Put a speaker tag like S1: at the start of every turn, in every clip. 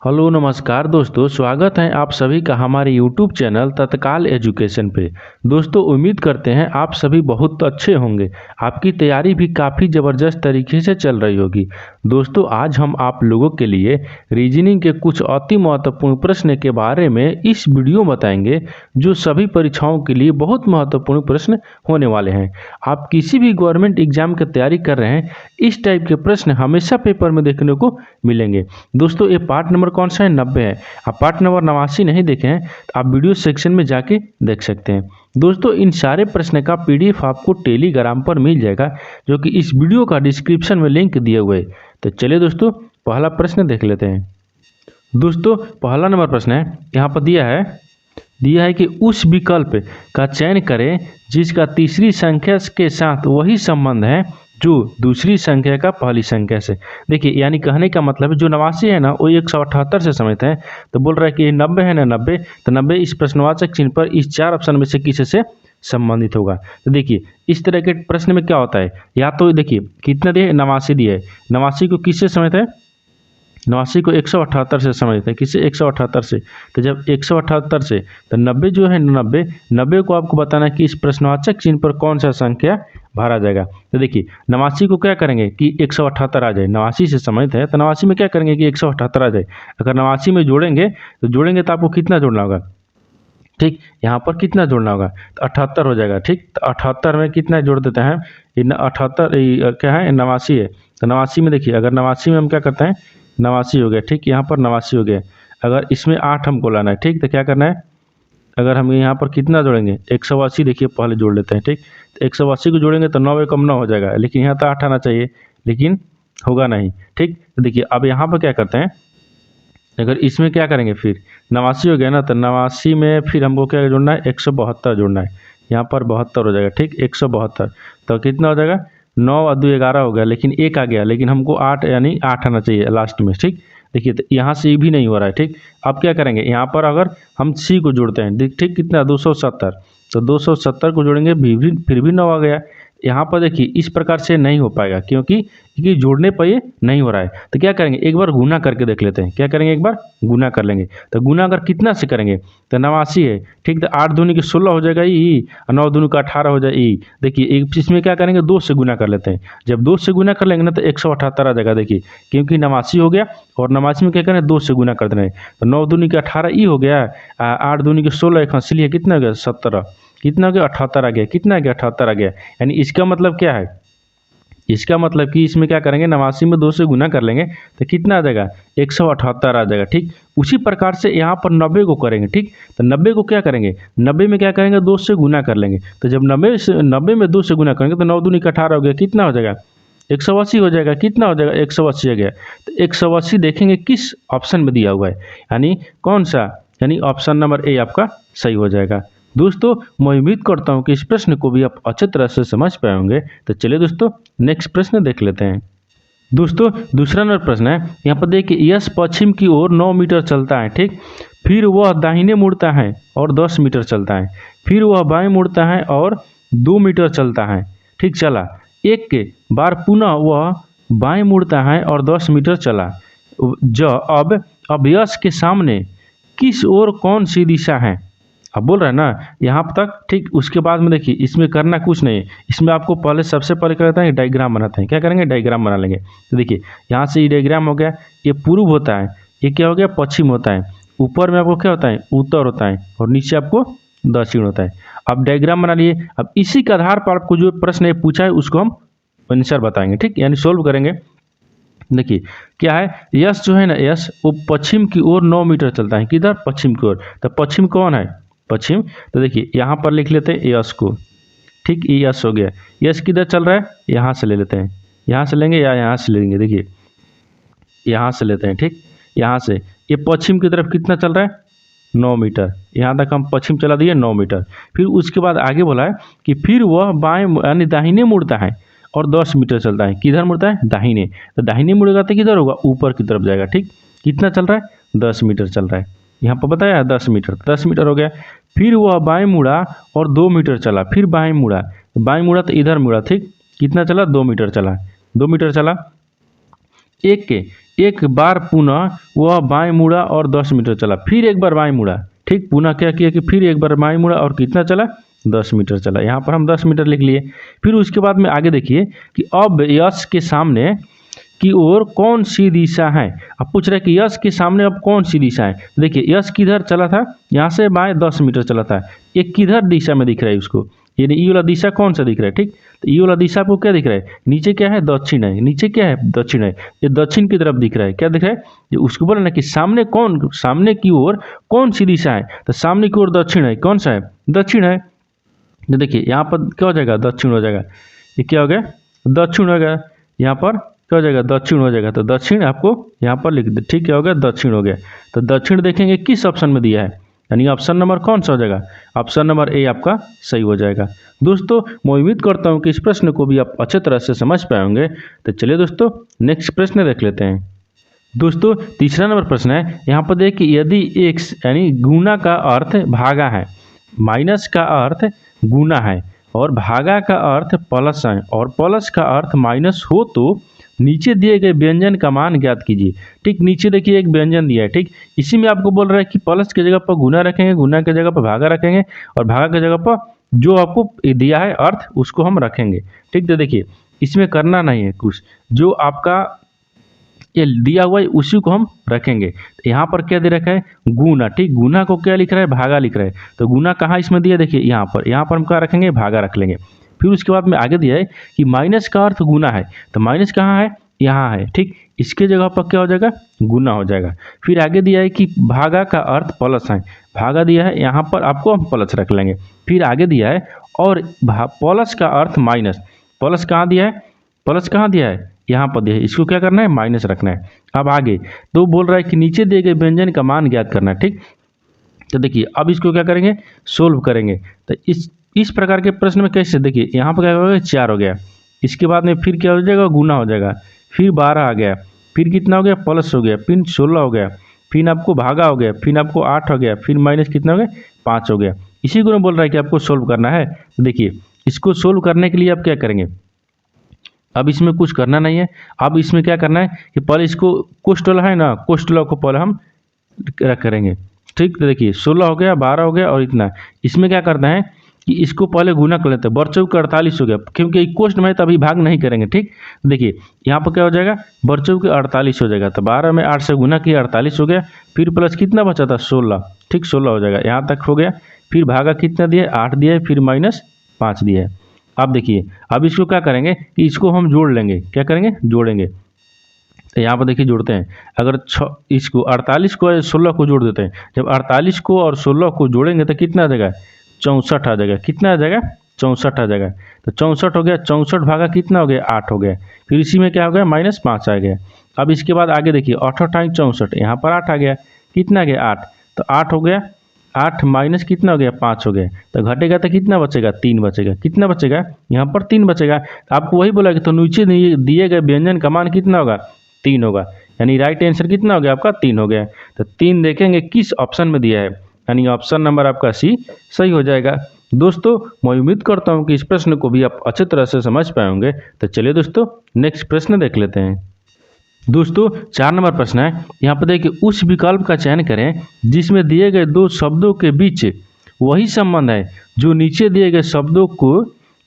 S1: Hello नमस्कार दोस्तों, स्वागत है आप सभी का हमारे YouTube चैनल तत्काल एजुकेशन पे। दोस्तों उम्मीद करते हैं आप सभी बहुत अच्छे होंगे। आपकी तैयारी भी काफ़ी ज़बरदस्त तरीके से चल रही होगी। दोस्तों आज हम आप लोगों के लिए रीजनिंग के कुछ अति महत्वपूर्ण प्रश्न के बारे में इस वीडियो में बताएंगे, जो सभी परीक्षाओं के लिए बहुत महत्वपूर्ण प्रश्न होने वाले हैं। आप किसी भी गवर्नमेंट एग्जाम की तैयारी कर रहे हैं, इस टाइप के प्रश्न हमेशा पेपर में देखने को मिलेंगे। दोस्तों ये पार्ट नंबर कौन सा है? 90 है। आप पार्ट नंबर 89 नहीं देखे हैं तो आप वीडियो सेक्शन में जाके देख सकते हैं। दोस्तों इन सारे प्रश्न का PDF आपको टेलीग्राम पर मिल जाएगा, जो कि इस वीडियो का डिस्क्रिप्शन में लिंक दिए हुए है। तो चलिए दोस्तों पहला प्रश्न देख लेते हैं। दोस्तों पहला नंबर प्रश्न है, यहाँ पर दिया है कि उस विकल्प का चयन करें जिसका तीसरी संख्या के साथ वही संबंध है जो दूसरी संख्या का पहली संख्या से। देखिए यानी कहने का मतलब है जो 89 है ना वो 178 से समित है। तो बोल रहा है कि 90 है ना 90, तो 90 इस प्रश्नवाचक चिन्ह पर इस चार ऑप्शन में से किसी से संबंधित होगा। तो देखिए इस तरह के प्रश्न में क्या होता है, या तो देखिए कितना दिए 89 दिए है, 89 को किससे समित है? 89 को 178 से समझते हैं। किससे? 178 से। तो जब 178 से तो 90 जो है 90 को आपको बताना है कि इस प्रश्नवाचक चिन्ह पर कौन सा संख्या भरा जाएगा। तो देखिए 89 को क्या करेंगे कि 178 आ जाए, 89 से समझते हैं तो 89 में क्या करेंगे कि 178 आ जाए। अगर 89 में जोड़ेंगे तो आपको कितना जोड़ना होगा? ठीक, यहाँ पर कितना जोड़ना होगा? तो 78 हो जाएगा। ठीक, तो 78 में कितना जोड़ देते हैं? 78 क्या है? 89 है। तो 89 में देखिए अगर 89 में हम क्या करते हैं, 89 हो गया। ठीक, यहाँ पर 89 हो गया। अगर इसमें 8 हमको लाना है, ठीक, तो क्या करना है? अगर हम यहाँ पर कितना जोड़ेंगे? 180 देखिए पहले जोड़ लेते हैं। ठीक, तो 180 को जोड़ेंगे तो 9 एकम 9 हो जाएगा, लेकिन यहाँ तो 8 आना चाहिए, लेकिन होगा नहीं। ठीक, तो देखिए अब यहाँ पर क्या करते हैं, अगर इसमें क्या करेंगे फिर 89 हो गया ना, तो 89 में फिर हमको क्या जोड़ना है? 172 जोड़ना है। यहाँ पर 72 हो जाएगा। ठीक, 172 तो कितना हो जाएगा? 9 और 2 11 हो गया, लेकिन 1 आ गया, लेकिन हमको 8 यानी 8 आना चाहिए लास्ट में। ठीक, देखिए तो यहाँ से भी नहीं हो रहा है। ठीक, अब क्या करेंगे, यहाँ पर अगर हम C को जोड़ते हैं, ठीक कितना? 270, तो 270 को जोड़ेंगे फिर भी 9 आ गया। यहाँ पर देखिए इस प्रकार से नहीं हो पाएगा, क्योंकि जोड़ने पर ये नहीं हो रहा है। तो क्या करेंगे, एक बार गुना करके देख लेते हैं। क्या करेंगे, एक बार गुना कर लेंगे। तो गुना अगर कितना से करेंगे, तो 89 है। ठीक, तो 8 दूनी की 16 हो जाएगा ई, और 9 दूनी का 18 हो जाएगा ई। देखिए एक इसमें क्या करेंगे, 2 से गुना कर लेते हैं। जब 2 से गुना कर लेंगे ना तो 178 आ जाएगा। देखिए क्योंकि 89 हो गया और 89 में क्या करें, 2 से गुना कर देना है। तो 9 दूनी का 18 ई हो गया, 8 दूनी की 16 एक हंसली है, कितना हो गया? 17। कितना हो गया? 78 आ गया। कितना आ गया? 78 आ गया। यानी इसका मतलब क्या है, इसका मतलब कि इसमें क्या करेंगे, 89 में 2 से गुना कर लेंगे तो कितना आ जाएगा? 178 आ जाएगा। ठीक, उसी प्रकार से यहाँ पर 90 को करेंगे। ठीक, तो 90 को क्या करेंगे, 90 में क्या करेंगे, 2 से गुना कर लेंगे। तो जब 90 में 2 से गुना करेंगे तो 9 दूनी का 18 हो गया। कितना हो जाएगा? 180 हो जाएगा। कितना हो जाएगा? 180 हो गया। तो 180 देखेंगे किस ऑप्शन में दिया हुआ है, यानी कौन सा, यानी ऑप्शन नंबर ए आपका सही हो जाएगा। दोस्तों मैं उम्मीद करता हूँ कि इस प्रश्न को भी आप अच्छे तरह से समझ पाए होंगे। तो चलिए दोस्तों नेक्स्ट प्रश्न देख लेते हैं। दोस्तों दूसरा नंबर प्रश्न है, यहाँ पर देखिए यश पश्चिम की ओर 9 मीटर चलता है। ठीक, फिर वह दाहिने मुड़ता है और 10 मीटर चलता है। फिर वह बाएं मुड़ता है और 2 मीटर चलता है। ठीक, चला एक के बार पुनः वह बाएं मुड़ता है और 10 मीटर चला। अब यश के सामने किस ओर कौन सी दिशा है? अब बोल रहा है ना यहाँ तक। ठीक, उसके बाद में देखिए इसमें करना कुछ नहीं है, इसमें आपको पहले सबसे पहले क्या करते हैं, डायग्राम बनाते हैं। क्या करेंगे, डायग्राम बना लेंगे। तो देखिए यहाँ से ये डायग्राम हो गया, ये पूर्व होता है, ये क्या हो गया, पश्चिम होता है। ऊपर में आपको क्या होता है, उत्तर होता है, और नीचे आपको दक्षिण होता है। अब डायग्राम बना लिए। अब इसी के आधार पर आपको जो प्रश्न ये पूछा है उसको हम आंसर बताएंगे। ठीक, यानी सोल्व करेंगे। देखिए क्या है, यश जो है ना, यश वो पश्चिम की ओर 9 मीटर चलता है। किधर? पश्चिम की ओर। तो पश्चिम कौन है? पश्चिम। तो देखिए यहाँ पर लिख लेते हैं यश को। ठीक, ये यश हो गया। यश किधर चल रहा है? यहाँ से ले लेते हैं, यहाँ से लेंगे या यहाँ से लेंगे। देखिए यहाँ से लेते हैं। ठीक, यहाँ से ये पश्चिम की तरफ कितना चल रहा है? 9 मीटर। यहाँ तक हम पश्चिम चला दिए 9 मीटर। फिर उसके बाद आगे बोला है कि फिर वह बाएं यानी दाहिने मुड़ता है और 10 मीटर चलता है। किधर मुड़ता है? दाहिने। तो दाहिने मुड़ेगा तो किधर होगा? ऊपर की तरफ जाएगा। ठीक, कितना चल रहा है? 10 मीटर चल रहा है। यहाँ पर बताया 10 मीटर, 10 मीटर हो गया। फिर वह बाएं मुड़ा और 2 मीटर चला। फिर बाएं मुड़ा, बाएं मुड़ा तो इधर मुड़ा। ठीक, कितना चला? 2 मीटर चला। 2 मीटर चला। एक के एक बार पुनः वह बाएं मुड़ा और 10 मीटर चला। फिर एक बार बाएं मुड़ा, ठीक, पुनः क्या किया कि फिर एक बार बाएं मुड़ा और कितना चला, 10 मीटर चला। यहाँ पर हम 10 मीटर लिख लिए। फिर उसके बाद में आगे देखिए कि अब यश के सामने की ओर कौन सी दिशा है। अब पूछ रहे कि यश के सामने अब कौन सी दिशा है। देखिए यश किधर चला था, यहाँ से बाएं 10 मीटर चला था। ये किधर दिशा में दिख रहा है उसको, ये वाला दिशा कौन सा दिख रहा है, ठीक। तो ये वाला दिशा आपको क्या दिख रहा है, नीचे क्या है, दक्षिण है, नीचे क्या है, दक्षिण है। ये दक्षिण की तरफ दिख रहा है, क्या दिख रहा है, ये उसको बोला ना कि सामने सामने की ओर कौन सी दिशा है। तो सामने की ओर दक्षिण है, कौन सा है, दक्षिण है। तो देखिए यहाँ पर क्या हो जाएगा, दक्षिण हो जाएगा। ये क्या हो गया, दक्षिण हो गया। यहाँ पर क्या हो जाएगा, दक्षिण हो जाएगा। तो दक्षिण आपको यहाँ पर लिख दे, ठीक, क्या हो गया, दक्षिण हो गया। तो दक्षिण देखेंगे किस ऑप्शन में दिया है, यानी ऑप्शन नंबर कौन सा हो जाएगा, ऑप्शन नंबर ए आपका सही हो जाएगा। दोस्तों मैं उम्मीद करता हूँ कि इस प्रश्न को भी आप अच्छे तरह से समझ पाए होंगे। तो चलिए दोस्तों नेक्स्ट प्रश्न देख लेते हैं। दोस्तों तीसरा नंबर प्रश्न है, यहाँ पर देखिए यदि x यानी गुना का अर्थ भागा है, माइनस का अर्थ गुना है और भागा का अर्थ प्लस है और प्लस का अर्थ माइनस हो तो नीचे दिए गए व्यंजन का मान ज्ञात कीजिए। ठीक, नीचे देखिए एक व्यंजन दिया है, ठीक, इसी में आपको बोल रहा है कि प्लस की जगह पर गुना रखेंगे, गुना की जगह पर भागा रखेंगे और भागा की जगह पर जो आपको दिया है अर्थ उसको हम रखेंगे। ठीक, तो देखिए इसमें करना नहीं है कुछ, जो आपका ये दिया हुआ है उसी को हम रखेंगे। तो यहाँ पर क्या दे रखा है, गुना, ठीक, गुना को क्या लिख रहा है, भागा लिख रहा है। तो गुना कहाँ इसमें दिया, देखिए यहाँ पर हम क्या रखेंगे, भागा रख लेंगे। फिर उसके बाद में आगे दिया है कि माइनस का अर्थ गुना है, तो माइनस कहाँ है, यहाँ है, ठीक, इसके जगह पर क्या हो जाएगा, गुना हो जाएगा। फिर आगे दिया है कि भागा का अर्थ प्लस है, भागा दिया है, यहाँ पर आपको हम प्लस रख लेंगे। फिर आगे दिया है और प्लस का अर्थ माइनस, प्लस कहाँ दिया है, प्लस कहाँ दिया है, यहाँ पर दिया है, इसको क्या करना है, माइनस रखना है। अब आगे तो बोल रहा है कि नीचे दिए गए व्यंजन का मान ज्ञात करना है। ठीक, तो देखिए अब इसको क्या करेंगे, सोल्व करेंगे। तो इस प्रकार के प्रश्न में कैसे, देखिए यहाँ पर क्या होगा, 4 हो गया, इसके बाद में फिर क्या हो जाएगा, गुना हो जाएगा, फिर 12 आ गया, फिर कितना हो गया, प्लस हो गया, फिर 16 हो गया, फिर आपको भागा हो गया, फिर आपको 8 हो गया, फिर माइनस कितना हो गया, 5 हो गया। इसी को बोल रहा है कि आपको सोल्व करना है। तो देखिए इसको सोल्व करने के लिए आप क्या करेंगे, अब इसमें कुछ करना नहीं है। अब इसमें क्या करना है कि पहले इसको कोष्टला है ना, कोष्टला को पहले हम करेंगे। ठीक, तो देखिए 16 हो गया, 12 हो गया और इतना, इसमें क्या करना है कि इसको पहले गुना कर लेते हैं, बरचौक 48 हो गया, क्योंकि कोष्ट में तो अभी भाग नहीं करेंगे। ठीक, देखिए यहाँ पर क्या हो जाएगा, बरचौक 48 हो जाएगा। तो 12 में 8 से गुना किया, 48 हो गया, फिर प्लस कितना बचा था, 16, ठीक, 16 हो जाएगा, यहाँ तक हो गया। फिर भागा कितना दिया, 8 दिया है, फिर माइनस 5 दिया है। अब देखिए अब इसको क्या करेंगे कि इसको हम जोड़ लेंगे, क्या करेंगे, जोड़ेंगे। तो यहाँ पर देखिए जोड़ते हैं, अगर इसको 48 को 16 को जोड़ देते हैं, जब 48 को और 16 को जोड़ेंगे तो कितना आ जाएगा, 64 आ जाएगा। कितना आ जाएगा, 64 आ जाएगा। तो 64 हो गया, 64 भागा कितना हो गया, 8 हो गया। फिर इसी में क्या हो गया, -5 आ गया। अब इसके बाद आगे देखिए 8 टाइम 64, यहाँ पर 8 आ गया, कितना आ गया, 8, तो 8 हो गया, 8 माइनस कितना हो गया, 5 हो गया। तो घटेगा तो कितना बचेगा, 3 बचेगा। कितना बचेगा, यहाँ पर 3 बचेगा। तो आपको वही बोला कि तो नीचे दिए गए व्यंजन का मान कितना होगा, 3 होगा, यानी राइट आंसर कितना हो गया आपका, 3 हो गया। तो 3 देखेंगे किस ऑप्शन में दिया है, यानी ऑप्शन नंबर आपका सी सही हो जाएगा। दोस्तों मैं उम्मीद करता हूँ कि इस प्रश्न को भी आप अच्छे तरह से समझ पाए होंगे। तो चलिए दोस्तों नेक्स्ट प्रश्न देख लेते हैं। दोस्तों 4 नंबर प्रश्न है, यहाँ पर देखिए उस विकल्प का चयन करें जिसमें दिए गए दो शब्दों के बीच वही संबंध है जो नीचे दिए गए शब्दों को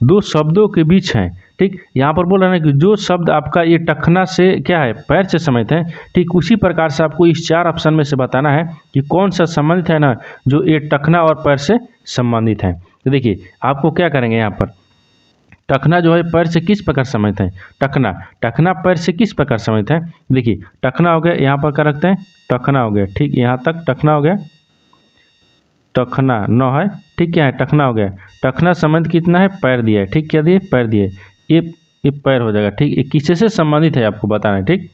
S1: दो शब्दों के बीच है। ठीक, यहाँ पर बोल रहे हैं कि जो शब्द आपका ये टखना से क्या है, पैर से संबंधित है। ठीक, उसी प्रकार से आपको इस 4 ऑप्शन में से बताना है कि कौन सा संबंधित है ना, जो ये टखना और पैर से संबंधित है। तो देखिए आपको क्या करेंगे, यहाँ पर टखना जो है पैर से किस प्रकार संबंधित है, टखना पैर से किस प्रकार संबंधित है। देखिए टखना हो गया, यहाँ पर क्या रखते हैं, टखना हो गया, ठीक, यहाँ तक टखना हो गया, टखना 9 है, ठीक, क्या है, टखना हो गया। टखना संबंध कितना है, पैर दिया है, ठीक, क्या दिए, पैर दिए, ये पैर हो जाएगा। ठीक, ये किससे से संबंधित है आपको बताना है। ठीक,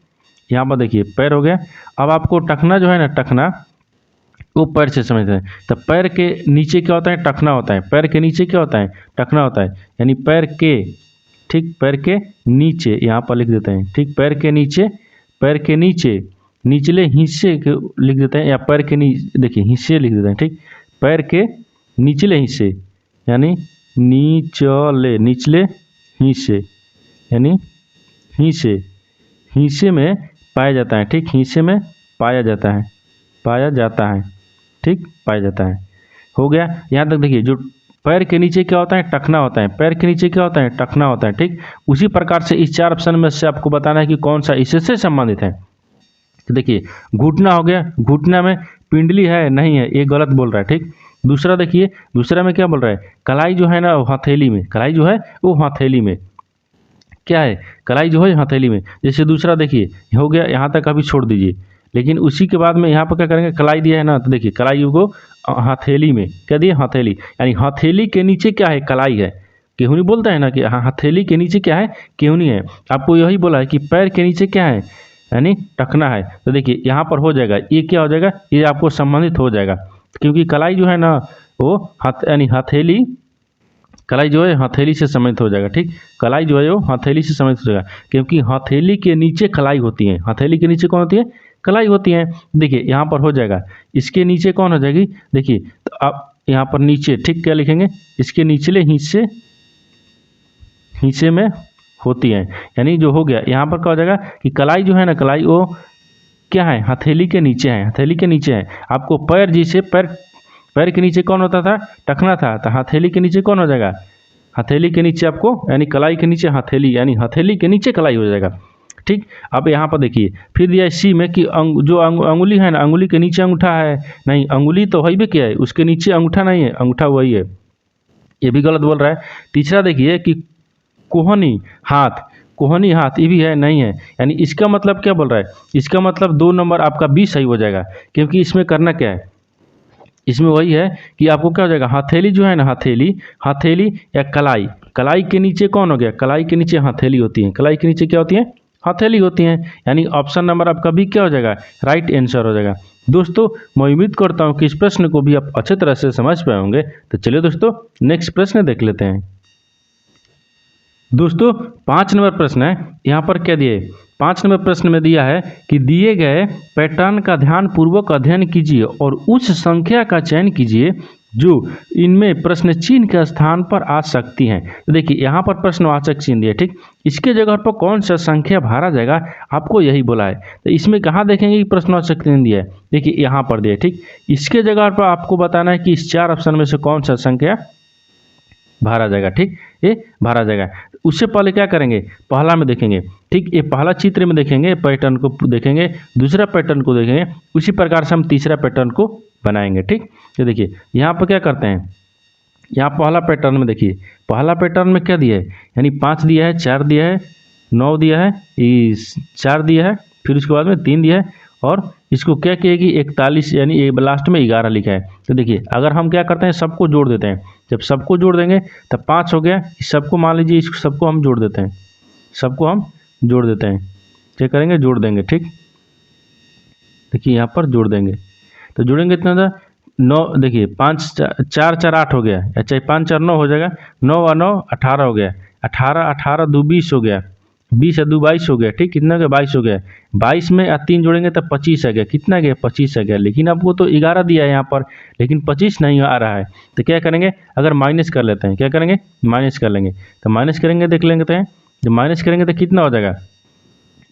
S1: यहाँ पर देखिए पैर हो गया। अब आपको टखना जो है ना, टखना वो पैर से समझते हैं। तो पैर के नीचे क्या होता है, टखना होता है, पैर के नीचे क्या होता है, टखना होता है, यानी पैर के, ठीक, पैर के नीचे यहाँ पर लिख देते हैं। ठीक, पैर के नीचे, पैर के नीचे निचले हिस्से के लिख देते हैं, या पैर के नीचे देखिए हिस्से लिख देते हैं। ठीक, पैर के निचले हिस्से यानी निचले हिस्से, यानी हिस्से में पाया जाता है, ठीक, हिस्से में पाया जाता है, पाया जाता है, ठीक, पाया जाता है। हो गया। यहाँ तक देखिए, जो पैर के नीचे क्या होता है, टखना होता है, पैर के नीचे क्या होता है, टखना होता है, ठीक। उसी प्रकार से इस 4 ऑप्शन में से आपको बताना है कि कौन सा इससे संबंधित है। तो देखिए, घुटना हो गया, घुटना में पिंडली है नहीं है, ये गलत बोल रहा है, ठीक। दूसरा देखिए, दूसरा में क्या बोल रहा है, कलाई जो है ना हथेली में, कलाई जो है वो हथेली में, क्या है, कलाई जो है हथेली में। जैसे दूसरा देखिए हो गया, यहाँ तक अभी छोड़ दीजिए, लेकिन उसी के बाद में यहाँ पर क्या करेंगे, कलाई दिया है ना, तो देखिए कलाई को हथेली में क्या दिए, हथेली, यानी हथेली के नीचे क्या है, कलाई है। केहूनी बोलता है ना कि हाँ, हथेली के नीचे क्या है, केहूनी है। आपको यही बोला है कि पैर के नीचे क्या है, यानी टखना है। तो देखिए यहाँ पर हो जाएगा, ये क्या हो जाएगा, ये आपको संबंधित हो जाएगा, क्योंकि कलाई जो है ना वो यानी हथेली, कलाई जो है हथेली से संबंधित हो जाएगा, ठीक। कलाई जो है वो हथेली से संबंधित हो जाएगा, क्योंकि हथेली के नीचे कलाई होती है, हथेली के नीचे कौन होती है, कलाई होती है। देखिए यहाँ पर हो जाएगा, इसके नीचे कौन हो जाएगी, देखिए तो आप यहाँ पर नीचे, ठीक, क्या लिखेंगे, इसके निचले हिस्से, हिस्से में होती है, यानी जो हो गया यहाँ पर क्या हो जाएगा कि कलाई जो है ना, कलाई वो क्या है, हथेली के नीचे है, हथेली के नीचे है। आपको पैर, जिसे पैर, पैर के नीचे कौन होता था, टखना था, तो हथेली के नीचे कौन हो जाएगा, हथेली के नीचे आपको, यानी कलाई के नीचे हथेली, यानी हथेली के नीचे कलाई हो जाएगा, ठीक। अब यहाँ पर देखिए फिर दिया है सी में कि जो अंगुली है ना, अंगुली के नीचे अंगूठा है, नहीं, अंगुली तो है भी क्या है, उसके नीचे अंगूठा नहीं है, अंगूठा वही है, ये भी गलत बोल रहा है। तीसरा देखिए कि कोहनी हाथ, कोहनी हाथ, ये भी है नहीं है, यानी इसका मतलब क्या बोल रहा है, इसका मतलब 2 नंबर आपका बी सही हो जाएगा, क्योंकि इसमें करना क्या है, इसमें वही है कि आपको क्या हो जाएगा, हथेली जो है ना, हथेली, हथेली या कलाई, कलाई के नीचे कौन हो गया, कलाई के नीचे हथेली होती है, कलाई के नीचे क्या होती है, हथेली होती है, यानी ऑप्शन नंबर आपका बी क्या हो जाएगा, राइट आंसर हो जाएगा। दोस्तों मैं उम्मीद करता हूँ कि इस प्रश्न को भी आप अच्छे तरह से समझ पाए होंगे। तो चलिए दोस्तों नेक्स्ट प्रश्न देख लेते हैं। दोस्तों 5 नंबर प्रश्न है, यहाँ पर क्या दिए, 5 नंबर प्रश्न में दिया है कि दिए गए पैटर्न का ध्यानपूर्वक अध्ययन कीजिए और उस संख्या का चयन कीजिए जो इनमें प्रश्न चिन्ह के स्थान पर आ सकती हैं। तो देखिए यहाँ पर प्रश्नवाचक चिन्ह दिया, ठीक, इसके जगह पर कौन सा संख्या भरा जाएगा, आपको यही बोला है। तो इसमें कहाँ देखेंगे कि प्रश्नवाचक चिन्ह दिया है, देखिए यहाँ पर दिया, ठीक। इसके जगह पर आपको बताना है कि इस 4 ऑप्शन में से कौन सा संख्या भरा जाएगा, ठीक, ये भरा जाएगा। उससे पहले क्या करेंगे, पहला में देखेंगे, ठीक, ये पहला चित्र में देखेंगे, पैटर्न को देखेंगे, दूसरा पैटर्न को देखेंगे, उसी प्रकार से हम तीसरा पैटर्न को बनाएंगे, ठीक। तो देखिए यहाँ पर क्या करते हैं, यहाँ पहला पैटर्न में देखिए, पहला पैटर्न में क्या दिया है, यानी 5 दिया है, 4 दिया है, 9 दिया है, 4 दिया है, फिर उसके बाद में 3 दिया है, और इसको क्या किएगी 41, यानी ये लास्ट में 11 लिखा है। तो देखिए अगर हम क्या करते हैं, सबको जोड़ देते हैं, जब सबको जोड़ देंगे तब 5 हो गया, इस सबको मान लीजिए, इस सबको हम जोड़ देते हैं, सबको हम जोड़ देते हैं, क्या करेंगे, जोड़ देंगे, ठीक। देखिए यहाँ पर जोड़ देंगे, तो जोड़ेंगे इतना था 9, देखिए 5 4 4 8 हो गया, अच्छा 5 4 9 हो जाएगा, 9 और 9 18 हो गया, 18 18 2 20 हो गया, 20 और 2 22 हो गया, ठीक, कितना हो गया, 22 हो गया, 22 में 3 जोड़ेंगे तब 25 आ गया, कितना गया, 25 आ गया। लेकिन आपको तो 11 दिया है यहाँ पर, लेकिन 25 नहीं आ रहा है, तो क्या करेंगे, अगर माइनस कर लेते हैं, क्या करेंगे, माइनस कर लेंगे, तो माइनस करेंगे, देख लेंगे तो जब माइनस करेंगे तो कितना हो जाएगा,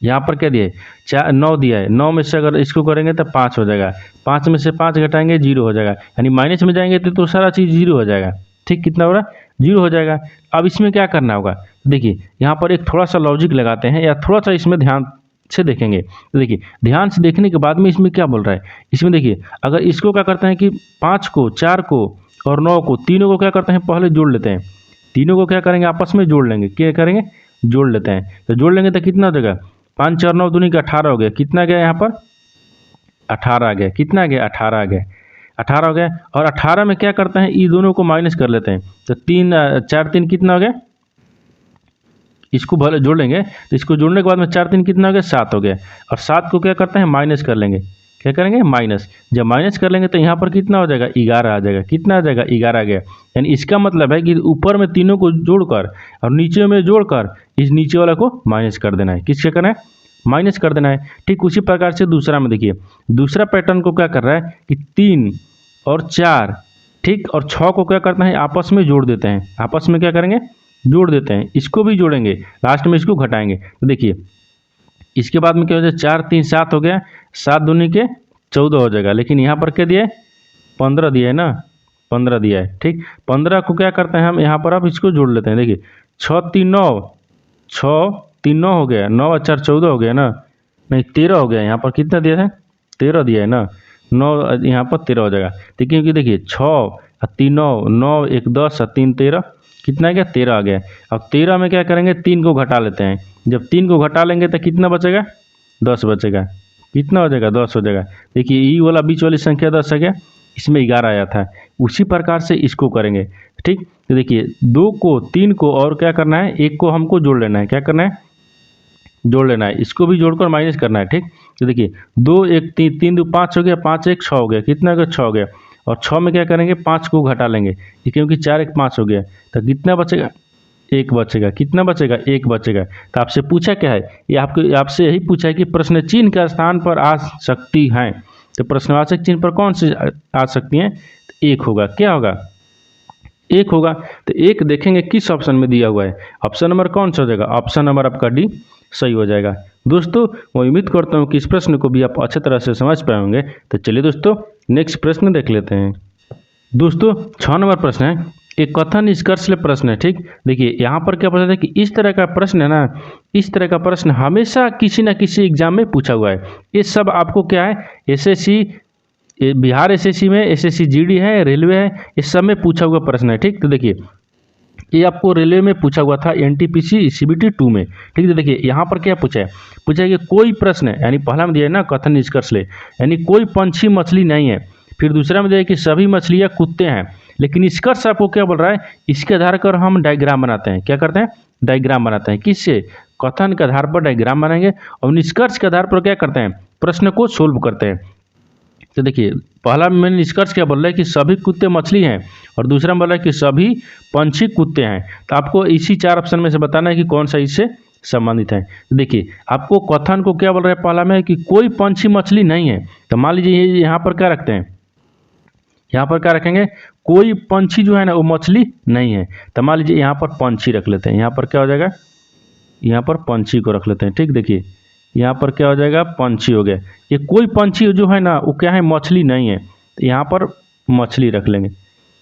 S1: यहाँ पर क्या दिया है, 9 दिया है, 9 में से अगर इसको करेंगे तो 5 हो जाएगा, 5 में से 5 घटाएंगे 0 हो जाएगा, यानी माइनस में जाएंगे तो सारा चीज़ 0 हो जाएगा, ठीक, कितना हो रहा है, 0 हो जाएगा। अब इसमें क्या करना होगा, देखिए यहाँ पर एक थोड़ा सा लॉजिक लगाते हैं, या थोड़ा सा इसमें ध्यान से देखेंगे। तो देखिए ध्यान से देखने के बाद में इसमें क्या बोल रहा है, इसमें देखिए अगर इसको क्या करते हैं कि 5 को, 4 को और 9 को, तीनों को क्या करते हैं, पहले जोड़ लेते हैं, तीनों को क्या करेंगे, आपस में जोड़ लेंगे, क्या करेंगे, जोड़ लेते हैं। तो जोड़ लेंगे तो कितना हो जाएगा, 5 4 9 दूनी का 18 हो गया, कितना गया यहाँ पर, 18 आ गया, कितना गया, 18 आ गया, 18 हो गया। और 18 में क्या करते हैं, ये दोनों को माइनस कर लेते हैं, तो 3 4 3 कितना हो गया, इसको भले जोड़ लेंगे, तो इसको जोड़ने के बाद में 4 3 कितना हो गया, 7 हो गया, और 7 को क्या करते हैं, माइनस कर लेंगे, क्या करेंगे, माइनस, जब माइनस कर लेंगे तो यहाँ पर कितना हो जाएगा, 11 आ जाएगा, कितना आ जाएगा, 11 आ गया। यानी इसका मतलब है कि ऊपर में तीनों को जोड़कर और नीचे में जोड़कर इस नीचे वाला को माइनस कर देना है, किसके करना है, माइनस कर देना है, ठीक। उसी प्रकार से दूसरा में देखिए, दूसरा पैटर्न को क्या कर रहा है कि 3 और 4, ठीक, और 6 को क्या करना है, आपस में जोड़ देते हैं, आपस में क्या करेंगे, जोड़ देते हैं, इसको भी जोड़ेंगे, लास्ट में इसको घटाएंगे। तो देखिए इसके बाद में क्या हो जाए, 4 3 7 हो गया, 7 दूनी के 14 हो जाएगा। लेकिन यहाँ पर क्या दिया है, 15 दिया है ना, 15 दिया है। ठीक, 15 को क्या करते हैं हम यहाँ पर, अब इसको जोड़ लेते हैं। देखिए 6 3 9, 6 3 9 हो गया, 9 और 4 14 हो गया ना, नहीं 13 हो गया। यहाँ पर कितना दिया है, 13 दिया है ना, 9 यहाँ पर 13 हो जाएगा। तो क्योंकि देखिए 6 और 3 9, 9 1 10 और 3 13, कितना आ गया, 13 आ गया। अब 13 में क्या करेंगे, 3 को घटा लेते हैं। जब 3 को घटा लेंगे तो कितना बचेगा, 10 बचेगा। कितना हो जाएगा, 10 हो जाएगा। देखिए ई वाला बीच वाली संख्या 10 है क्या, इसमें 11 आया था। उसी प्रकार से इसको करेंगे। ठीक, तो देखिए 2 को 3 को और क्या करना है, 1 को हमको जोड़ लेना है। क्या करना है, जोड़ लेना है। इसको भी जोड़कर माइनस करना है। ठीक, तो देखिए 2 1 3 3 2 5 हो गया, 5 1 6 हो गया, कितना हो गया, 6 हो गया। और 6 में क्या करेंगे, 5 को घटा लेंगे, क्योंकि 4 1 5 हो गया। तो कितना बचेगा, 1 बचेगा। कितना बचेगा, 1 बचेगा। तो आपसे पूछा क्या है, ये आपसे यही पूछा है कि प्रश्न चिन्ह के स्थान पर आ सकती हैं। तो प्रश्नवाचक चिन्ह पर कौन सी आ सकती हैं, 1 होगा। क्या होगा, 1 होगा। तो 1 देखेंगे किस ऑप्शन में दिया हुआ है, ऑप्शन नंबर कौन सा हो जाएगा, ऑप्शन नंबर आपका डी सही हो जाएगा। दोस्तों मैं उम्मीद करता हूँ कि इस प्रश्न को भी आप अच्छी तरह से समझ पाए होंगे। तो चलिए दोस्तों नेक्स्ट प्रश्न देख लेते हैं। दोस्तों 6 नंबर प्रश्न है, एक कथन निष्कर्ष ले प्रश्न है। ठीक, देखिए यहाँ पर क्या पता है कि इस तरह का प्रश्न है ना, इस तरह का प्रश्न हमेशा किसी न किसी एग्जाम में पूछा हुआ है। ये सब आपको क्या है, एसएससी, बिहार एसएससी में, एसएससी जीडी है, रेलवे है, इस सब में पूछा हुआ प्रश्न है। ठीक, तो देखिए ये आपको रेलवे में पूछा हुआ था, एनटीपीसी सीबीटी 2 में। ठीक है, देखिए यहाँ पर क्या पूछा है, पूछा है कि कोई प्रश्न है, यानी पहला में दिया है ना कथन निष्कर्ष ले, यानी कोई पंछी मछली नहीं है। फिर दूसरा में दिया है कि सभी मछलियाँ कुत्ते हैं। लेकिन निष्कर्ष आपको क्या बोल रहा है, इसके आधार पर हम डायग्राम बनाते हैं। क्या करते हैं, डायग्राम बनाते हैं। किससे, कथन के आधार पर डायग्राम बनाएंगे और निष्कर्ष के आधार पर क्या करते हैं, प्रश्न को सोल्व करते हैं। तो देखिए पहला में निष्कर्ष क्या बोल रहा है कि सभी कुत्ते मछली हैं, और दूसरा में बोल रहा है कि सभी पंछी कुत्ते हैं। तो आपको इसी 4 ऑप्शन में से बताना है कि कौन सा इससे संबंधित है। तो देखिए आपको कथन को क्या बोल रहा है, पहला में है कि कोई पंछी मछली नहीं है। तो मान लीजिए यहाँ पर क्या रखते हैं, यहाँ पर क्या रखेंगे, कोई पंछी जो है ना वो मछली नहीं है। तो मान लीजिए यहाँ पर पंछी रख लेते हैं। यहाँ पर क्या हो जाएगा, यहाँ पर पंछी को रख लेते हैं। ठीक, देखिए यहाँ पर क्या हो जाएगा, पंछी हो गया। ये कोई पंछी जो है ना वो क्या है, मछली नहीं है। तो यहाँ पर मछली रख लेंगे,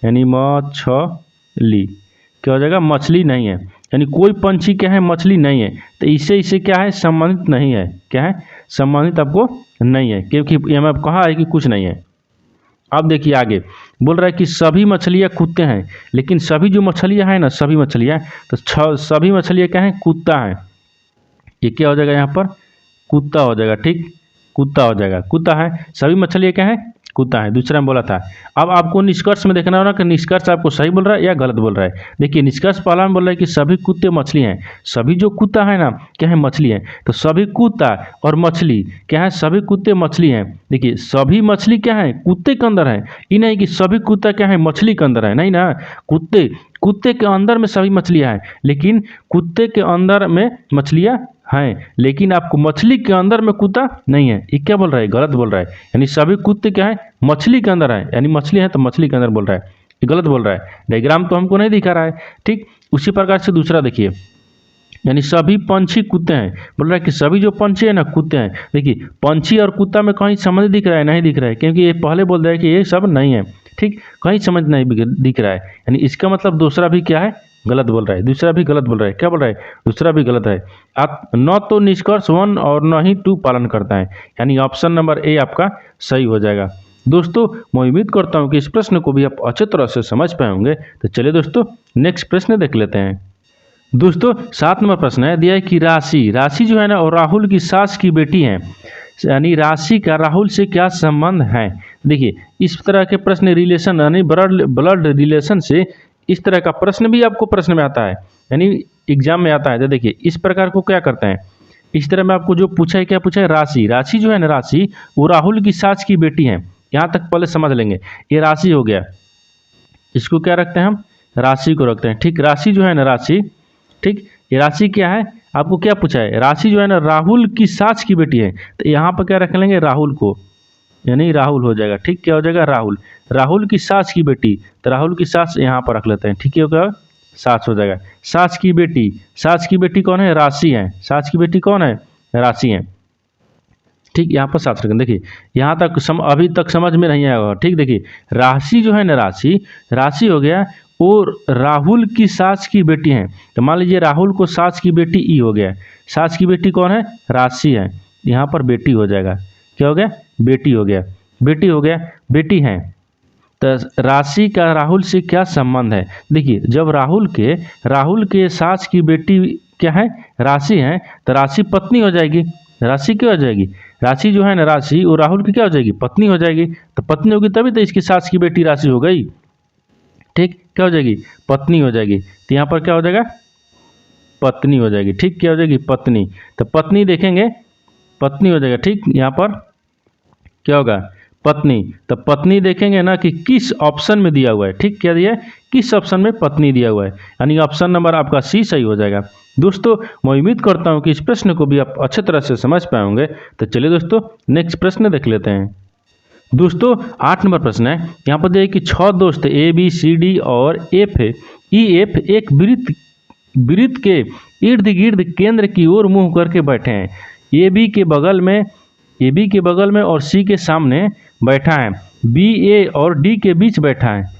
S1: यानी मछली क्या हो जाएगा, मछली नहीं है। यानी कोई पंछी क्या है, मछली नहीं है। तो इससे क्या है, संबंधित नहीं है। क्या है, संबंधित आपको नहीं है, क्योंकि यहाँ में कहा है कि कुछ नहीं है। अब देखिए आगे बोल रहा है कि सभी मछलियाँ कुत्ते हैं। लेकिन सभी जो मछलियाँ हैं ना, सभी मछलियाँ, तो सभी मछलियाँ क्या हैं, कुत्ता है। ये क्या हो जाएगा, यहाँ पर कुत्ता हो जाएगा। ठीक, कुत्ता हो जाएगा, कुत्ता है। सभी मछलियाँ क्या है, कुत्ता है। दूसरा में बोला था। अब आपको निष्कर्ष में देखना होगा कि निष्कर्ष आपको सही बोल रहा है या गलत बोल रहा है। देखिए निष्कर्ष पहला में बोल रहा है कि सभी कुत्ते मछली हैं। सभी जो कुत्ता है ना क्या है, मछली है। तो सभी कुत्ता और मछली क्या है, सभी कुत्ते मछली हैं। देखिए सभी मछली क्या है, कुत्ते के अंदर है। ये नहीं कि सभी कुत्ता क्या है, मछली के अंदर है, नहीं ना। कुत्ते के अंदर में सभी मछलियाँ हैं, लेकिन कुत्ते के अंदर में मछलियाँ हैं, लेकिन आपको मछली के अंदर में कुत्ता नहीं है। ये क्या बोल रहा है, गलत बोल रहा है। यानी सभी कुत्ते क्या है, मछली के अंदर है, यानी मछली है तो मछली के अंदर बोल रहा है। ये गलत बोल रहा है, डायग्राम तो हमको नहीं दिखा रहा है। ठीक, उसी प्रकार से दूसरा देखिए, यानी सभी पंछी कुत्ते हैं। बोल रहा है कि सभी जो पंछी है ना कुत्ते हैं। देखिए पंछी और कुत्ता में कहीं समझ दिख रहा है, नहीं दिख रहा है, क्योंकि ये पहले बोल रहा है कि ये सब नहीं है। ठीक, कहीं समझ नहीं दिख रहा है। यानी इसका मतलब दूसरा भी क्या है, गलत बोल रहा है। दूसरा भी गलत बोल रहा है। क्या बोल रहा है, दूसरा भी गलत है। आप न तो निष्कर्ष 1 और न ही 2 पालन करता है, यानी ऑप्शन नंबर ए आपका सही हो जाएगा। दोस्तों मैं उम्मीद करता हूँ कि इस प्रश्न को भी आप अच्छे तरह से समझ पाए होंगे। तो चलिए दोस्तों नेक्स्ट प्रश्न देख लेते हैं। दोस्तों 7 नंबर प्रश्न है, दिया है कि राशि जो है ना और राहुल की सास की बेटी है। यानी राशि का राहुल से क्या संबंध है। देखिए इस तरह के प्रश्न रिलेशन यानी ब्लड रिलेशन से इस तरह का प्रश्न भी आपको प्रश्न में आता है, यानी एग्जाम में आता है। तो देखिए इस प्रकार को क्या करते हैं, इस तरह में आपको जो पूछा है, क्या पूछा है, राशि जो है ना, राशि वो राहुल की सास की बेटी है। यहाँ तक पहले समझ लेंगे। ये राशि हो गया, इसको क्या रखते हैं हम, राशि को रखते हैं। ठीक, राशि जो है ना, राशि, ठीक, ये राशि क्या है, आपको क्या पूछा है, राशि जो है ना राहुल की सास की बेटी है। तो यहाँ पर क्या रख लेंगे, राहुल को, यानी राहुल हो जाएगा। ठीक, क्या हो जाएगा, राहुल की सास की बेटी। तो राहुल की सास यहाँ पर रख लेते हैं। ठीक है, होगा सास हो जाएगा। सास की बेटी कौन है, राशि है। सास की बेटी कौन है, राशि हैं। ठीक, यहाँ पर 7 सेकंड देखिए, यहाँ तक अभी तक समझ में नहीं आया होगा। ठीक, देखिए राशि जो है ना, राशि हो गया और राहुल की सास की बेटी हैं। तो मान लीजिए राहुल को सास की बेटी ई हो गया, सास की बेटी कौन है, राशि है, यहाँ पर बेटी हो जाएगा। क्या हो गया, बेटी हो गया, बेटी हो गया, बेटी हैं। तो राशि का राहुल से क्या संबंध है, देखिए जब राहुल के सास की बेटी क्या है, राशि है, तो राशि पत्नी हो जाएगी। राशि क्या हो जाएगी, राशि जो है ना, राशि वो राहुल की क्या हो जाएगी, पत्नी हो जाएगी। तो पत्नी होगी तभी तो इसकी सास की बेटी राशि हो गई। ठीक, क्या हो जाएगी, पत्नी हो जाएगी। तो यहाँ पर क्या हो जाएगा, पत्नी हो जाएगी। ठीक, क्या हो जाएगी, पत्नी। तो पत्नी देखेंगे, पत्नी हो जाएगा। ठीक, यहाँ पर क्या होगा, पत्नी। तो पत्नी देखेंगे ना कि किस ऑप्शन में दिया हुआ है। ठीक, क्या दिया है, किस ऑप्शन में पत्नी दिया हुआ है, यानी ऑप्शन नंबर आपका सी सही हो जाएगा। दोस्तों मैं उम्मीद करता हूं कि इस प्रश्न को भी आप अच्छे तरह से समझ पाए होंगे। तो चलिए दोस्तों नेक्स्ट प्रश्न देख लेते हैं। दोस्तों 8 नंबर प्रश्न है, यहाँ पर दिया है कि 6 दोस्त ए बी सी डी और एफ ई एफ एक वृत्त के इर्द गिर्द केंद्र की ओर मुंह करके बैठे हैं। ए बी के बगल में और सी के सामने बैठा है, बी ए और डी के बीच बैठा है।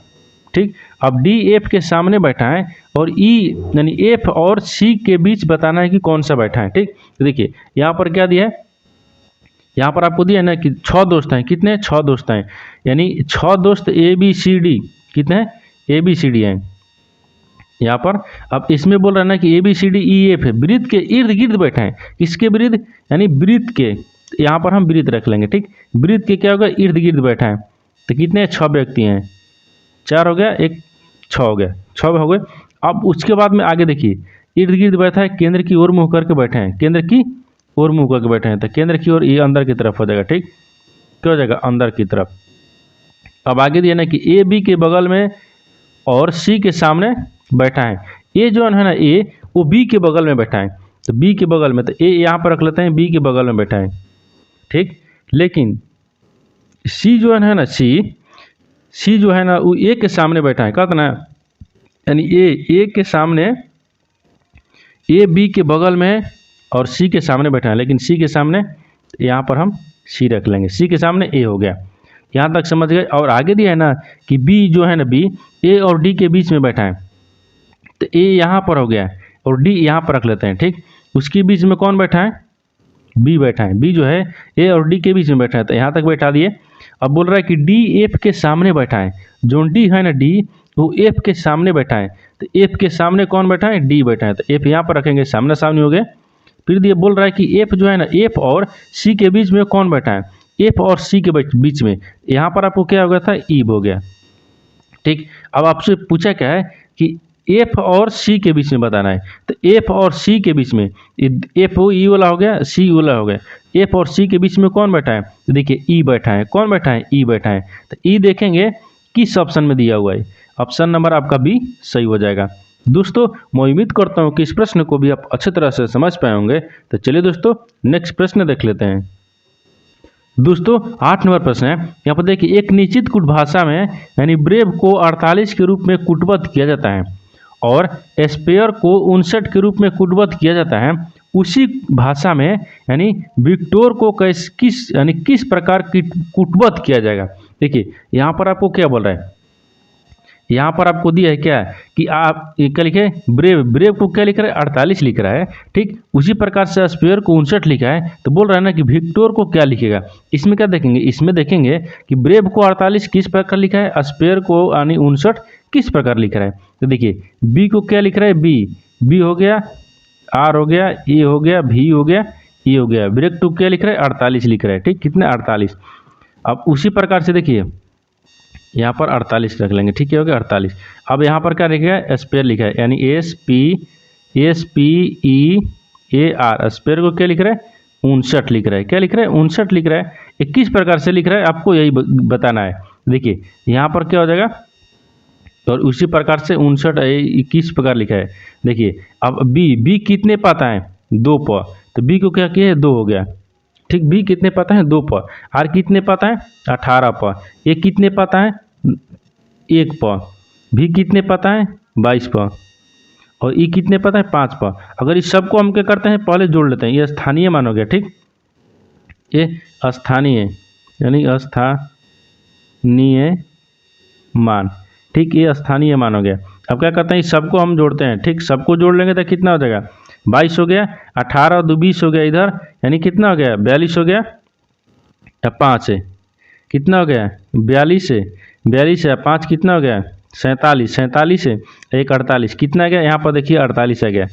S1: ठीक, अब डी एफ के सामने बैठा है और ई यानी एफ और सी के बीच बताना है कि कौन सा बैठा है। ठीक, तो देखिए यहाँ पर क्या दिया है, यहाँ पर आपको दिया है ना कि 6 दोस्त हैं, कितने, 6 दोस्त हैं, यानी 6 दोस्त ए बी सी डी, कितने हैं, ए बी सी डी हैं यहाँ पर। अब इसमें बोल रहा है ना कि A B C D E F वृत्त के इर्द गिर्द बैठे हैं। किसके वृत्त, यानी वृत्त के, यहाँ पर हम वृत्त रख लेंगे। ठीक, वृत्त के क्या होगा, इर्द गिर्द बैठा है। तो कितने, 6 व्यक्ति हैं, 4 हो गया, एक 6 हो गया, 6 हो गए। अब उसके बाद में आगे देखिए, इर्द गिर्द बैठा है, केंद्र की ओर मुँह करके बैठे हैं, केंद्र की ओर मुँह करके बैठे हैं। तो केंद्र की ओर ये अंदर की तरफ हो जाएगा। ठीक, क्या हो जाएगा, अंदर की तरफ। अब आगे दिया ना कि ए बी के बगल में और सी के सामने बैठा है। ए जो है ना, ए वो बी के बगल में बैठा है, तो बी के बगल में, तो ए यहाँ पर रख लेते हैं, बी के बगल में बैठा है। ठीक, लेकिन सी जो है ना, सी जो है ना वो ए के सामने बैठा है, कहते ना, यानी ए के सामने, ए बी के बगल में और सी के सामने बैठा है, लेकिन सी के सामने, यहाँ पर हम सी रख लेंगे, सी के सामने ए हो गया। यहाँ तक समझ गए। और आगे दिया है ना कि बी जो है ना, बी ए और डी के बीच में बैठा है, तो ए यहाँ पर हो गया और डी यहाँ पर रख लेते हैं। ठीक, उसके बीच में कौन बैठा है, बी बैठा है, बी जो है ए और डी के बीच में बैठा है, तो यहाँ तक बैठा दिए। अब बोल रहा है कि डी एफ के सामने बैठा है, जो डी है ना, डी वो एफ के सामने बैठा है, तो एफ के सामने कौन बैठा है, डी बैठा है, तो एफ यहाँ पर रखेंगे, सामने सामने हो गए। फिर ये बोल रहा है कि एफ जो है ना, एफ और सी के बीच में कौन बैठा है, एफ और सी के बीच में, यहाँ पर आपको क्या हो गया था, ई हो गया। ठीक, अब आपसे पूछा क्या है कि एफ और सी के बीच में बताना है, तो एफ और सी के बीच में, एफ वो ई वाला हो गया, सी वाला हो गया, एफ और सी के बीच में कौन बैठा है, तो देखिए ई बैठा है, कौन बैठा है, ई बैठा है। तो ई देखेंगे किस ऑप्शन में दिया हुआ है, ऑप्शन नंबर आपका बी सही हो जाएगा। दोस्तों मैं उम्मीद करता हूँ कि इस प्रश्न को भी आप अच्छी तरह से समझ पाए होंगे। तो चलिए दोस्तों नेक्स्ट प्रश्न देख लेते हैं। दोस्तों 8 नंबर प्रश्न है, यहाँ पर देखिए, एक निश्चित कुट भाषा में यानी ब्रेव को 48 के रूप में कूटबद्ध किया जाता है और स्पेयर को 59 के रूप में कूटबद्ध किया जाता है। उसी भाषा में यानी विक्टोर को किस प्रकार कूटबद्ध किया जाएगा। देखिए यहाँ पर आपको क्या बोल रहा है, यहाँ पर आपको दिया है क्या कि आप क्या लिखे, ब्रेव को क्या लिख रहा है, 48 लिख रहा है। ठीक, उसी प्रकार से स्पेयर को 59 लिखा है, तो बोल रहा है ना कि विक्टोर को क्या लिखेगा। इसमें क्या देखेंगे, इसमें देखेंगे कि ब्रेव को 48 किस प्रकार लिखा है, स्पेयर को यानी 59 किस प्रकार लिख रहा है। तो देखिए बी को क्या लिख रहा है, बी हो गया, आर हो गया, ए हो गया, भी हो गया, ई हो गया, ब्रेव टू क्या लिख रहा है, 48 लिख रहा है। ठीक, कितने, 48। अब उसी प्रकार से देखिए यहाँ पर 48 रख लेंगे। ठीक है, हो गया 48। अब यहाँ पर क्या लिखा है, स्पेयर लिखा है, यानी S P E A R, spear को क्या लिख रहा है, 59 लिख रहा है। क्या लिख रहा है, 59 लिख रहा है। ये किस प्रकार से लिख रहा है आपको यही बताना है। देखिए यहाँ पर क्या हो जाएगा, और उसी प्रकार से 59 किस प्रकार लिखा है। देखिए अब बी कितने पाता है, 2 प, तो बी को क्या किया है, 2 हो गया। ठीक, बी कितने पाता है, 2 प, आर कितने पाता है, 18 प, ए कितने पाता है, 1 प, भी कितने पाता है, 22 प, और ई कितने पता है 5 पर। अगर इस सबको हम क्या करते हैं पहले जोड़ लेते हैं, ये स्थानीय मान हो गया, ठीक। ये स्थानीय यानी स्थानीय मान, ठीक, ये स्थानीय मान हो गया। अब क्या करते हैं इस सबको हम जोड़ते हैं, ठीक, सबको जोड़ लेंगे तो कितना हो जाएगा 22 हो गया, 18 और 2 20 हो गया इधर, यानी कितना हो गया 42 हो गया, या 5 है कितना हो गया 42 है, 42 है 5 कितना हो गया 47, 47 है 1 48 कितना आ गया, यहाँ पर देखिए 48 आ गया,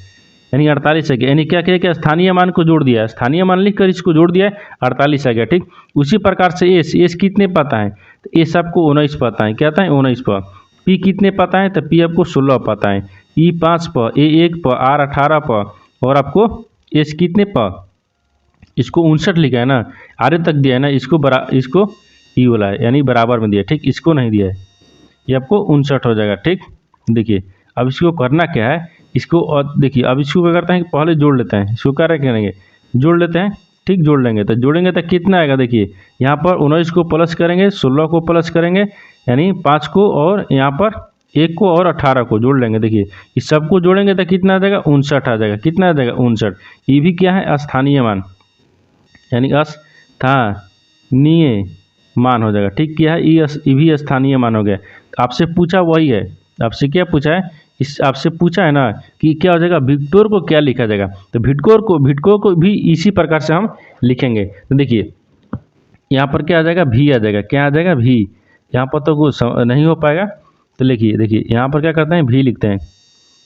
S1: यानी 48 आ गया। यानी क्या किया, स्थानीय मान को जोड़ दिया है, स्थानीय मान लिख कर इसको जोड़ दिया है, 48 आ गया, ठीक। उसी प्रकार से एस कितने पता है, तो एस आपको 19 पता है, क्या था 19 पर। पी कितने पता है, तो पी आपको 16 पता है, ई 5 पर, ए 1 पर, आर 18 पर, और आपको एस कितने पर, इसको 59 लिखा है ना, आरे तक दिया है ना, इसको ई वाला है यानी बराबर में दिया है, ठीक, इसको नहीं दिया है, ये आपको 59 हो जाएगा, ठीक। देखिए अब इसको करना क्या है, इसको और देखिए अब इसको क्या करते हैं कि पहले जोड़ लेते हैं, इसको क्या करेंगे जोड़ लेते हैं, ठीक, जोड़ लेंगे तो जोड़ेंगे तो कितना आएगा, देखिए यहाँ पर 19 को प्लस करेंगे, 16 को प्लस करेंगे यानी 5 को, और यहाँ पर 1 को और 18 को जोड़ लेंगे। देखिए इस सबको जोड़ेंगे तो कितना आ जाएगा 59 आ जाएगा, कितना आ जाएगा 59। ये भी क्या है स्थानीय मान, यानी स्थानीय मान हो जाएगा, ठीक, क्या है ये भी स्थानीय मान हो गया। आपसे पूछा वही है, आपसे क्या पूछा है, इस आपसे पूछा है ना कि क्या हो जाएगा विक्टोर को क्या लिखा जाएगा, तो विक्टोर को भी इसी प्रकार से हम लिखेंगे। तो देखिए यहाँ पर क्या आ जाएगा भी आ जाएगा, क्या आ जाएगा भी, यहाँ पर तो कुछ नहीं हो पाएगा, तो देखिए यहाँ पर क्या करते हैं भी लिखते हैं,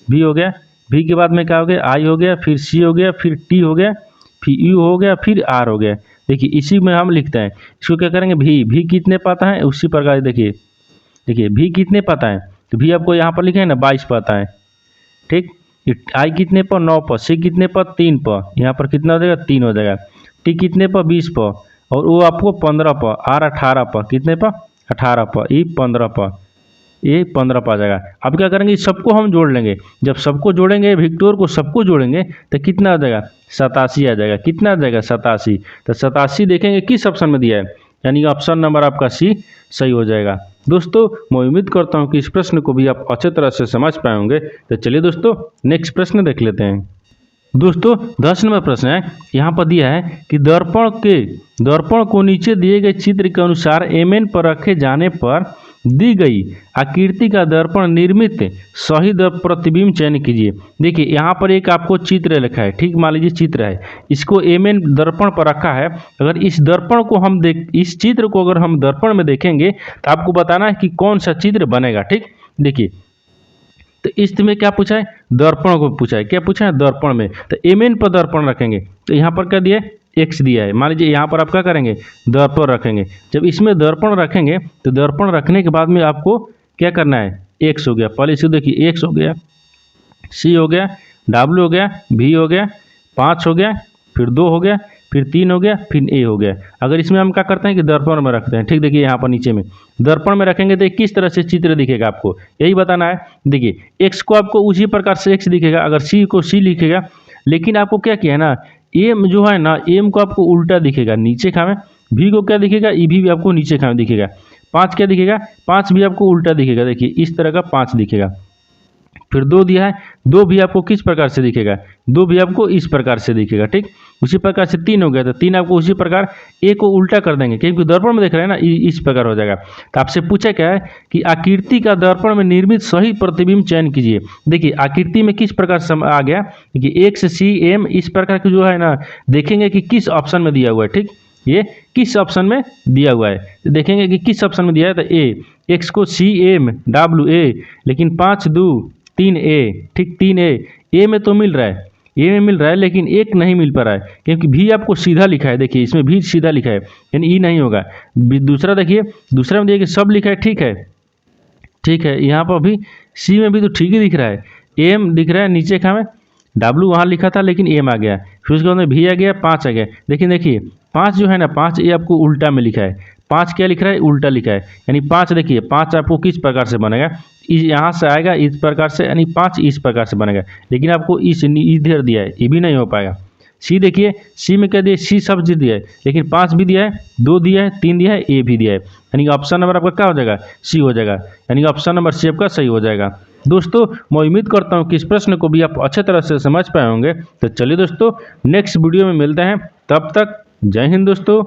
S1: भी हो गया, भी के बाद में क्या हो गया आई हो गया, फिर सी हो गया, फिर टी हो गया, फिर यू हो गया, फिर आर हो गया। देखिए इसी में हम लिखते हैं, इसको क्या करेंगे भी कितने पता है, उसी प्रकार देखिए भी कितने पता है, तो भी आपको यहाँ पर लिखे हैं ना 22 पता है, ठीक। आई कितने पर 9 पर, सी कितने पर 3 पर, यहाँ पर कितना हो जाएगा 3 हो जाएगा, टी कितने पर 20 पर, और वो आपको 15 पर, आर 18 पर, कितने पर 18 पर, ई 15 पर, ये 15 पर आ जाएगा। अब क्या करेंगे इस सबको हम जोड़ लेंगे, जब सबको जोड़ेंगे विक्टोर को सबको जोड़ेंगे तो कितना आ जाएगा 87 आ जाएगा, कितना आ जाएगा 87। तो 87 देखेंगे किस ऑप्शन में दिया है, यानी ऑप्शन नंबर आपका सी सही हो जाएगा। दोस्तों मैं उम्मीद करता हूँ कि इस प्रश्न को भी आप अच्छे तरह से समझ पाए होंगे। तो चलिए दोस्तों नेक्स्ट प्रश्न देख लेते हैं। दोस्तों 10 नंबर प्रश्न है, यहाँ पर दिया है कि दर्पण को नीचे दिए गए चित्र के अनुसार एमएन पर रखे जाने पर दी गई आकृति का दर्पण निर्मित सही प्रतिबिंब चयन कीजिए। देखिए यहाँ पर एक आपको चित्र लिखा है, ठीक, मान लीजिए चित्र है, इसको एमएन दर्पण पर रखा है। अगर इस दर्पण को हम इस चित्र को अगर हम दर्पण में देखेंगे तो आपको बताना है कि कौन सा चित्र बनेगा, ठीक। देखिए तो इसमें क्या पूछा है, दर्पण को पूछा है, क्या पूछा है दर्पण में, तो एमएन पर दर्पण रखेंगे, तो यहाँ पर क्या दिया है एक्स दिया है। मान लीजिए यहाँ पर आप क्या करेंगे दर्पण रखेंगे, जब इसमें दर्पण रखेंगे तो दर्पण रखने के बाद में आपको क्या करना है एक्स हो गया, पहले इसे देखिए एक्स हो गया, सी हो गया, डब्ल्यू हो गया, भी हो गया, 5 हो गया, फिर 2 हो गया, फिर 3 हो गया, फिर ए हो गया। अगर इसमें हम क्या करते हैं कि दर्पण में रखते हैं, ठीक, देखिए यहाँ पर नीचे में दर्पण में रखेंगे तो किस तरह से चित्र दिखेगा आपको यही बताना है। देखिए एक्स को आपको उसी प्रकार से एक्स दिखेगा, अगर सी को सी लिखेगा, लेकिन आपको क्या किया है ना एम जो है ना एम को आपको उल्टा दिखेगा नीचे खामे, भी को क्या दिखेगा ई भी आपको नीचे खामे दिखेगा, 5 क्या दिखेगा 5 भी आपको उल्टा दिखेगा, देखिए इस तरह का 5 दिखेगा। फिर 2 दिया है, 2 भी आपको किस प्रकार से दिखेगा, 2 भी आपको इस प्रकार से दिखेगा, ठीक। उसी प्रकार से 3 हो गया, तो 3 आपको उसी प्रकार ए को उल्टा कर देंगे क्योंकि दर्पण में देख रहे हैं ना इस प्रकार हो जाएगा। तो आपसे पूछा क्या है कि आकृति का दर्पण में निर्मित सही प्रतिबिंब चयन कीजिए। देखिए आकृति में किस प्रकार से आ गया कि एक्स सी एम इस प्रकार की जो है ना देखेंगे कि किस ऑप्शन में दिया हुआ है, ठीक, ये किस ऑप्शन में दिया हुआ है, तो देखेंगे कि किस ऑप्शन में दिया है, तो ए एक्स को सी एम डब्ल्यू ए, लेकिन 5 2 3 ए, ठीक, 3 ए में तो मिल रहा है, ए में मिल रहा है लेकिन एक नहीं मिल पा रहा है क्योंकि भी आपको सीधा लिखा है, देखिए इसमें भी सीधा लिखा है यानी ई नहीं होगा। दूसरा देखिए दूसरा में देखिए सब लिखा है, ठीक है, यहाँ पर भी सी में भी तो ठीक ही दिख रहा है, एम दिख रहा है नीचे का में, डब्ल्यू वहाँ लिखा था लेकिन एम आ गया, फिर उसके बाद में भी आ गया, 5 आ गया। लेकिन देखिए 5 जो है ना 5 ये आपको उल्टा में लिखा है, 5 क्या लिख रहा है उल्टा लिखा है, यानी 5 देखिए 5 आपको किस प्रकार से बनेगा, यहाँ से आएगा इस प्रकार से, यानी 5 इस प्रकार से बनेगा, लेकिन आपको इस इधर दिया है, ये भी नहीं हो पाएगा। सी देखिए सी में क्या दिया, सी सब चीज दिया है लेकिन 5 भी दिया है, 2 दिया है, 3 दिया है, ए भी दिया है, यानी ऑप्शन नंबर आपका क्या हो जाएगा सी हो जाएगा, यानी ऑप्शन नंबर सी आपका सही हो जाएगा। दोस्तों मैं उम्मीद करता हूँ कि इस प्रश्न को भी आप अच्छे तरह से समझ पाए होंगे। तो चलिए दोस्तों नेक्स्ट वीडियो में मिलते हैं, तब तक जय हिंद दोस्तों।